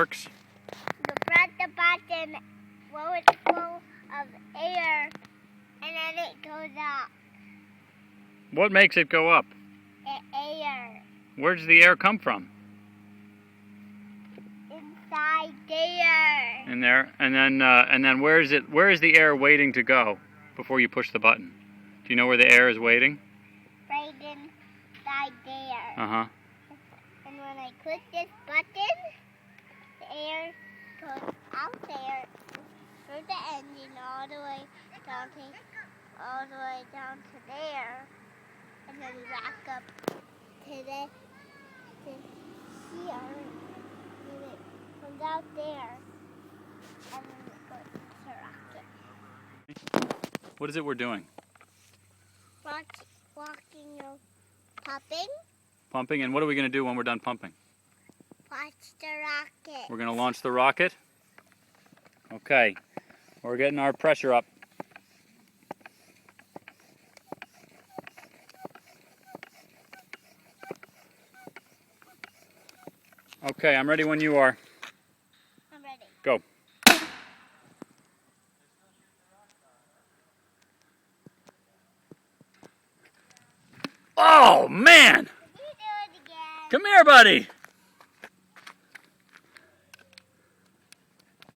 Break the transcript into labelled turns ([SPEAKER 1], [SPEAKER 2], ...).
[SPEAKER 1] works?
[SPEAKER 2] You press the button, blow it full of air, and then it goes up.
[SPEAKER 1] What makes it go up?
[SPEAKER 2] Air.
[SPEAKER 1] Where does the air come from?
[SPEAKER 2] Inside there.
[SPEAKER 1] In there, and then where is it? Where is the air waiting to go before you push the button? Do you know where the air is waiting?
[SPEAKER 2] Right inside there.
[SPEAKER 1] Uh-huh.
[SPEAKER 2] And when I click this button, the air goes out there through the engine all the way down to there, and then back up to here, and it comes out there, and then it goes to rocket.
[SPEAKER 1] What is it we're doing?
[SPEAKER 2] Walking, popping.
[SPEAKER 1] Pumping, and what are we going to do when we're done pumping?
[SPEAKER 2] Watch the rocket.
[SPEAKER 1] We're going to launch the rocket? Okay, we're getting our pressure up. Okay, I'm ready when you are.
[SPEAKER 2] I'm ready.
[SPEAKER 1] Go. Oh, man!
[SPEAKER 2] Can you do it again?
[SPEAKER 1] Come here, buddy.